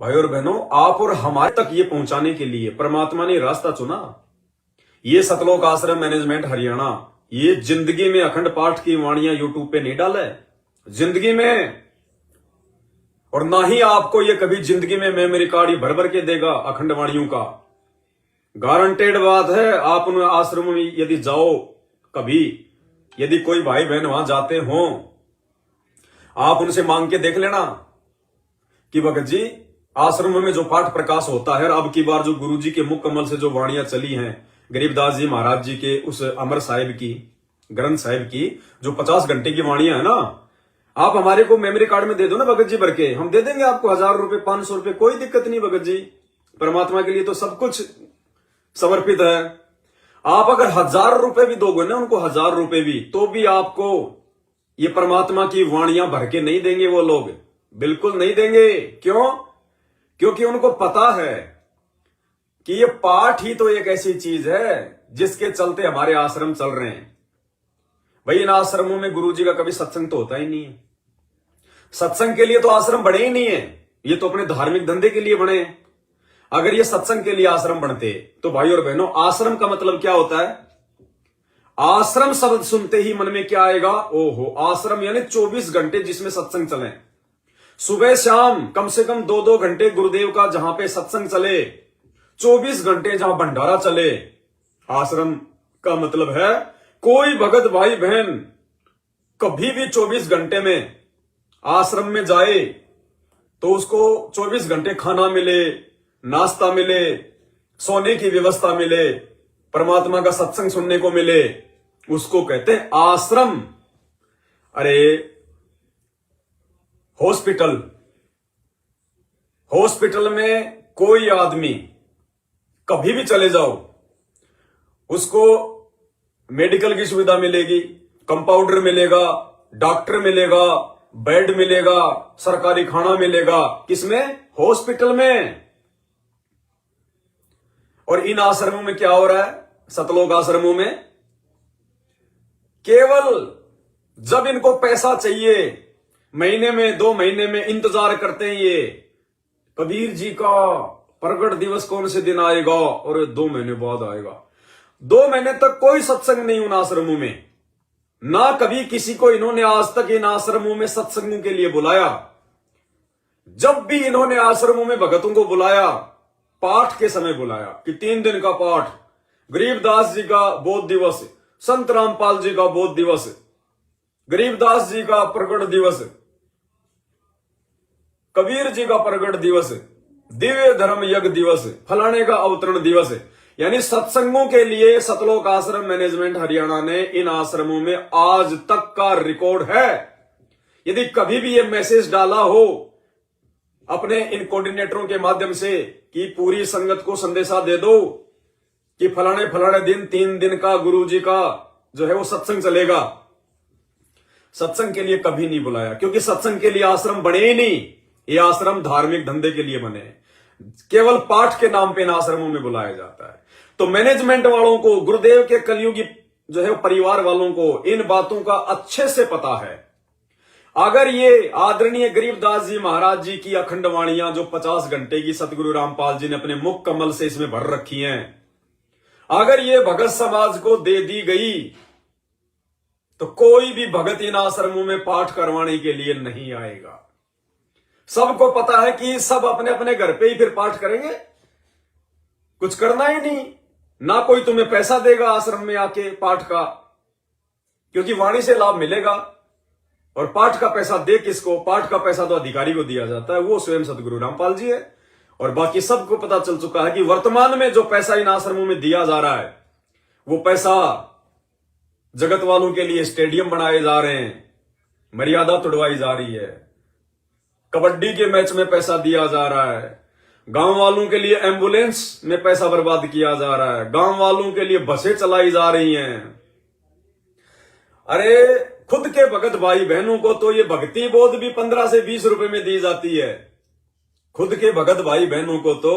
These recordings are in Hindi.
भाई और बहनों, आप और हमारे तक ये पहुंचाने के लिए परमात्मा ने रास्ता चुना। ये सतलोक आश्रम मैनेजमेंट हरियाणा ये जिंदगी में अखंड पाठ की वाणियां यूट्यूब पे नहीं डाला है, जिंदगी में। और ना ही आपको ये कभी जिंदगी में मेमोरी कार्ड ये भर भर के देगा अखंड वाणियों का। गारंटेड बात है। आप उन आश्रमों में यदि जाओ, कभी यदि कोई भाई बहन वहां जाते हो, आप उनसे मांग के देख लेना कि भगत जी आश्रम में जो पाठ प्रकाश होता है, अब की बार जो गुरु जी के मुख कमल से जो वाणियां चली हैं गरीबदास जी महाराज जी के उस अमर साहिब की, ग्रंथ साहिब की, जो 50 घंटे की वाणियां है ना, आप हमारे को मेमोरी कार्ड में दे दो ना भगत जी भर के, हम दे देंगे आपको 1000 रुपए 500 रुपए, कोई दिक्कत नहीं भगत जी। परमात्मा के लिए तो सब कुछ समर्पित है। आप अगर 1000 रुपए भी दोगे ना उनको, 1000 रुपए भी, तो भी आपको ये परमात्मा की वाणियां भर के नहीं देंगे वो लोग, बिल्कुल नहीं देंगे। क्यों? क्योंकि उनको पता है कि ये पाठ ही तो एक ऐसी चीज है जिसके चलते हमारे आश्रम चल रहे हैं। भाई इन आश्रमों में गुरु जी का कभी सत्संग तो होता ही नहीं है। सत्संग के लिए तो आश्रम बने ही नहीं है, ये तो अपने धार्मिक धंधे के लिए बने हैं। अगर ये सत्संग के लिए आश्रम बनते तो भाई और बहनों, आश्रम का मतलब क्या होता है? आश्रम शब्द सुनते ही मन में क्या आएगा? ओहो, आश्रम यानी 24 घंटे जिसमें सत्संग चले, सुबह शाम कम से कम 2-2 घंटे गुरुदेव का जहां पे सत्संग चले, 24 घंटे जहां भंडारा चले। आश्रम का मतलब है कोई भगत भाई बहन कभी भी 24 घंटे में आश्रम में जाए तो उसको 24 घंटे खाना मिले, नाश्ता मिले, सोने की व्यवस्था मिले, परमात्मा का सत्संग सुनने को मिले, उसको कहते हैं आश्रम। अरे हॉस्पिटल में कोई आदमी कभी भी चले जाओ, उसको मेडिकल की सुविधा मिलेगी, कंपाउंडर मिलेगा, डॉक्टर मिलेगा, बेड मिलेगा, सरकारी खाना मिलेगा। किसमें? हॉस्पिटल में। और इन आश्रमों में क्या हो रहा है? सतलोक आश्रमों में केवल जब इनको पैसा चाहिए, महीने में 2 महीने में इंतजार करते हैं ये कबीर जी का प्रगट दिवस कौन से दिन आएगा, और 2 महीने बाद आएगा। 2 महीने तक कोई सत्संग नहीं उन आश्रमों में, ना कभी किसी को इन्होंने आज तक इन आश्रमों में सत्संगों के लिए बुलाया। जब भी इन्होंने आश्रमों में भगतों को बुलाया, पाठ के समय बुलाया कि 3 दिन का पाठ, गरीबदास जी का बोध दिवस, संत रामपाल जी का बोध दिवस, गरीबदास जी का प्रगट दिवस, कबीर जी का प्रगट दिवस, दिव्य धर्म यज्ञ दिवस, फलाने का अवतरण दिवस। यानी सत्संगों के लिए सतलोक आश्रम मैनेजमेंट हरियाणा ने इन आश्रमों में आज तक का रिकॉर्ड है। यदि कभी भी ये मैसेज डाला हो अपने इन कोऑर्डिनेटरों के माध्यम से कि पूरी संगत को संदेशा दे दो कि फलाने फलाने दिन 3 दिन का गुरु जी का जो है वो सत्संग चलेगा, सत्संग के लिए कभी नहीं बुलाया। क्योंकि सत्संग के लिए आश्रम बने ही नहीं, ये आश्रम धार्मिक धंधे के लिए बने, केवल पाठ के नाम पे इन आश्रमों में बुलाया जाता है। तो मैनेजमेंट वालों को, गुरुदेव के कलयुगी जो है परिवार वालों को इन बातों का अच्छे से पता है। अगर ये आदरणीय गरीबदास जी महाराज जी की अखंड वाणियां जो 50 घंटे की सतगुरु रामपाल जी ने अपने मुख कमल से इसमें भर रखी हैं, अगर ये भगत समाज को दे दी गई तो कोई भी भगत इन आश्रमों में पाठ करवाने के लिए नहीं आएगा। सबको पता है कि सब अपने अपने घर पे ही फिर पाठ करेंगे, कुछ करना ही नहीं, ना कोई तुम्हें पैसा देगा आश्रम में आके पाठ का, क्योंकि वाणी से लाभ मिलेगा। और पाठ का पैसा दे किसको? पाठ का पैसा तो अधिकारी को दिया जाता है, वो स्वयं सतगुरु रामपाल जी है। और बाकी सबको पता चल चुका है कि वर्तमान में जो पैसा इन आश्रमों में दिया जा रहा है, वो पैसा जगत वालों के लिए स्टेडियम बनाए जा रहे हैं, मर्यादा तोड़वाई जा रही है, कबड्डी के मैच में पैसा दिया जा रहा है, गांव वालों के लिए एम्बुलेंस में पैसा बर्बाद किया जा रहा है, गांव वालों के लिए बसें चलाई जा रही हैं। अरे खुद के भगत भाई बहनों को तो ये भक्ति बोध भी 15 से 20 रुपए में दी जाती है। खुद के भगत भाई बहनों को तो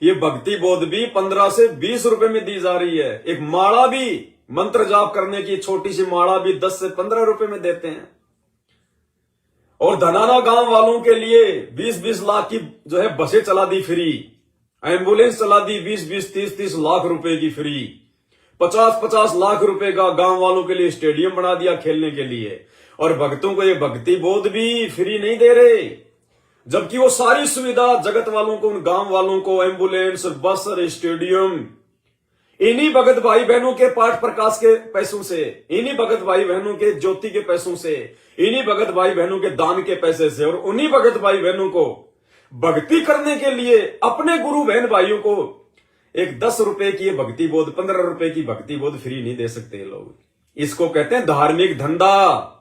ये भक्ति बोध भी 15 से 20 रुपए में दी जा रही है। एक माला भी, मंत्र जाप करने की छोटी सी माला भी 10 से 15 रुपए में देते हैं। और धनाना गांव वालों के लिए 20-20 लाख की जो है बसें चला दी फ्री, एम्बुलेंस चला दी 20-20, 30-30 लाख रुपए की फ्री, 50-50 लाख रुपए का गांव वालों के लिए स्टेडियम बना दिया खेलने के लिए। और भक्तों को ये भक्ति बोध भी फ्री नहीं दे रहे, जबकि वो सारी सुविधा जगत वालों को, उन गांव वालों को, एम्बुलेंस, बस, स्टेडियम, इन्हीं भगत भाई बहनों के पाठ प्रकाश के पैसों से, इन्हीं भगत भाई बहनों के ज्योति के पैसों से, इन्हीं भगत भाई बहनों के दान के पैसे से, और उन्हीं भगत भाई बहनों को भक्ति करने के लिए अपने गुरु बहन भाइयों को एक 10 रुपए की भक्ति बोध, 15 रुपए की भक्ति बोध फ्री नहीं दे सकते लोग। इसको कहते हैं धार्मिक धंधा।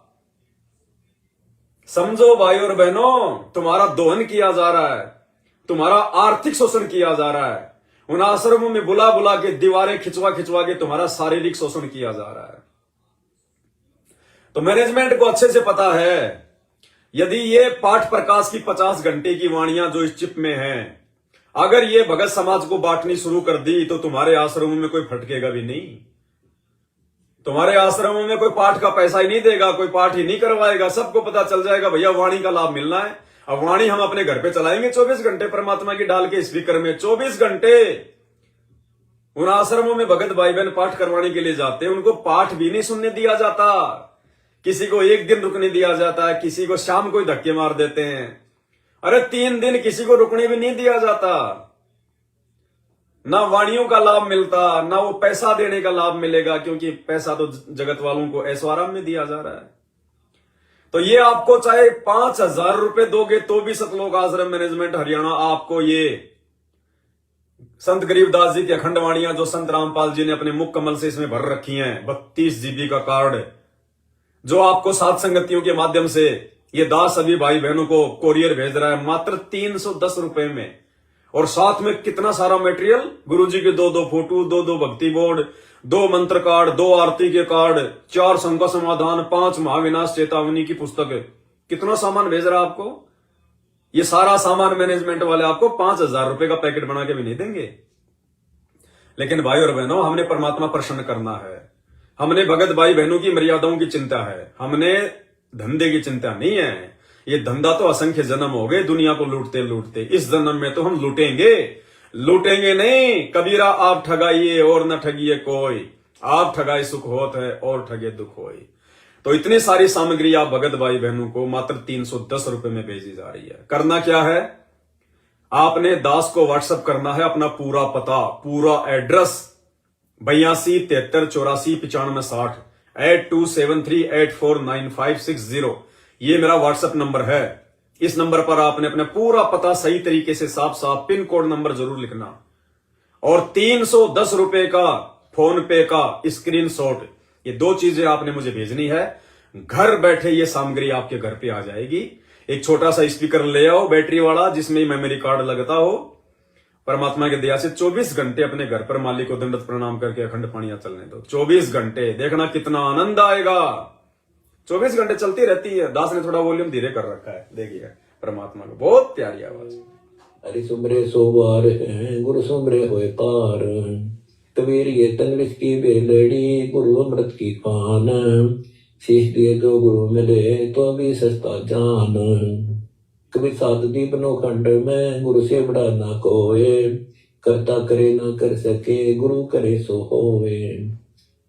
समझो भाई और बहनों, तुम्हारा दोहन किया जा रहा है, तुम्हारा आर्थिक शोषण किया जा रहा है, उन आश्रमों में बुला बुला के दीवारें खिंचवा खिंचवा के तुम्हारा शारीरिक शोषण किया जा रहा है। तो मैनेजमेंट को अच्छे से पता है, यदि ये पाठ प्रकाश की 50 घंटे की वाणियां जो इस चिप में हैं, अगर ये भगत समाज को बांटनी शुरू कर दी तो तुम्हारे आश्रमों में कोई फटकेगा भी नहीं, तुम्हारे आश्रमों में कोई पाठ का पैसा ही नहीं देगा, कोई पाठ ही नहीं करवाएगा। सबको पता चल जाएगा भैया वाणी का लाभ मिलना है, अब वाणी हम अपने घर पे चलाएंगे 24 घंटे परमात्मा की डाल के स्पीकर में। 24 घंटे उन आश्रमों में भगत भाई बहन पाठ करवाने के लिए जाते हैं, उनको पाठ भी नहीं सुनने दिया जाता, किसी को एक दिन रुकने दिया जाता है, किसी को शाम को ही धक्के मार देते हैं, अरे 3 दिन किसी को रुकने भी नहीं दिया जाता। ना वाणियों का लाभ मिलता, ना वो पैसा देने का लाभ मिलेगा, क्योंकि पैसा तो जगत वालों को ऐशो आराम में दिया जा रहा है। तो ये आपको चाहे 5,000 रुपए दोगे तो भी सतलोक आश्रम मैनेजमेंट हरियाणा आपको ये संत गरीबदास जी की अखंड वाणियां जो संत रामपाल जी ने अपने मुख कमल से इसमें भर रखी हैं, 32 GB का कार्ड जो आपको सात संगतियों के माध्यम से ये दास सभी भाई बहनों को कोरियर भेज रहा है मात्र 310 रुपए में। और साथ में कितना सारा मटेरियल, गुरुजी के 2-2 फोटो, 2-2 भक्ति बोर्ड, 2 मंत्र कार्ड, 2 आरती के कार्ड, 4 शंका समाधान, 5 महाविनाश चेतावनी की पुस्तक, कितना सामान भेज रहा है आपको। ये सारा सामान मैनेजमेंट वाले आपको 5,000 रुपए का पैकेट बना के भी नहीं देंगे। लेकिन भाई और बहनों, हमने परमात्मा प्रसन्न करना है, हमने भगत भाई बहनों की मर्यादाओं की चिंता है, हमने धंधे की चिंता नहीं है। ये धंधा तो असंख्य जन्म हो गए दुनिया को लूटते लूटते, इस जन्म में तो हम लूटेंगे, लूटेंगे नहीं। कबीरा आप ठगाइए और न ठगिए कोई, आप ठगाए सुख होत है और ठगे दुख होई। तो इतनी सारी सामग्री आप भगत भाई बहनों को मात्र 310 रुपए में भेजी जा रही है। करना क्या है, आपने दास को व्हाट्सएप करना है अपना पूरा पता, पूरा एड्रेस 82 73 84 95 60 8273849560। ये मेरा व्हाट्सएप नंबर है। इस नंबर पर आपने अपना पूरा पता सही तरीके से साफ साफ पिन कोड नंबर जरूर लिखना, और 310 रुपए का फोन पे का स्क्रीनशॉट, ये 2 चीजें आपने मुझे भेजनी है। घर बैठे ये सामग्री आपके घर पे आ जाएगी। एक छोटा सा स्पीकर ले आओ बैटरी वाला, जिसमें मेमोरी कार्ड लगता हो। परमात्मा की दया से 24 घंटे अपने घर पर मालिक को दंडवत प्रणाम करके अखंड पानियां चलने दो। 24 घंटे, देखना कितना आनंद आएगा। 24 घंटे चलती रहती है। दास ने थोड़ा वॉल्यूम धीरे कर रखा है, देखिए परमात्मा को बहुत प्यारी आवाज। हरि सुमरे सोवार है, गुरु सुमरे होए पार, कबीर ये तंगलिस की बेलड़ी, गुरु अमृत की पान, शीश दिए जो गुरु मिले तो भी सस्ता जान। कबीर सात दीप नो खंड में, गुरु से बड़ा ना कोए, करता करे ना कर सके, गुरु करे सो होवे।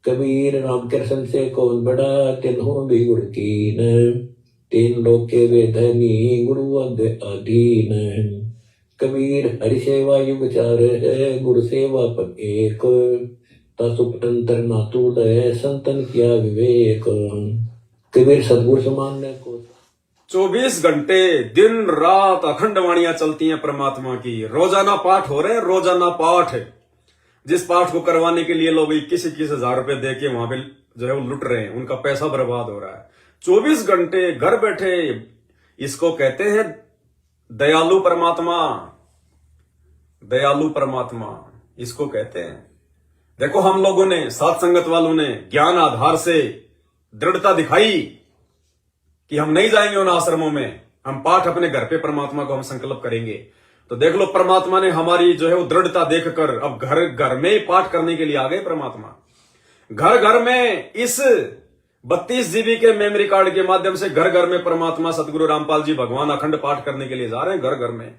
कबीर राम कृष्ण से कौन बड़ा, तिन्हों भी गुरु कीन, 3 लोक के वे धनी, गुरु अग अधीन। कबीर हरि सेवा युग चार है, गुरु सेवा पर एक, तत्पतंत्र ना तूल है, संतन किया विवेक। कबीर सदगुरु समान को 24 घंटे दिन रात अखंड वाणियां चलती हैं परमात्मा की। रोजाना पाठ हो रहे हैं, रोजाना पाठ। जिस पाठ को करवाने के लिए लोग 21 हजार रुपए दे के वहां पे जो है वो लुट रहे हैं, उनका पैसा बर्बाद हो रहा है। 24 घंटे घर बैठे, इसको कहते हैं दयालु परमात्मा। दयालु परमात्मा इसको कहते हैं। देखो, हम लोगों ने, सात संगत वालों ने ज्ञान आधार से दृढ़ता दिखाई कि हम नहीं जाएंगे उन आश्रमों में, हम पाठ अपने घर पे परमात्मा को हम संकल्प करेंगे। तो देख लो, परमात्मा ने हमारी जो है वो दृढ़ता देखकर अब घर घर में ही पाठ करने के लिए आ गए परमात्मा। घर घर में इस 32 GB के मेमोरी कार्ड के माध्यम से घर घर में परमात्मा सदगुरु रामपाल जी भगवान अखंड पाठ करने के लिए जा रहे हैं, घर घर में।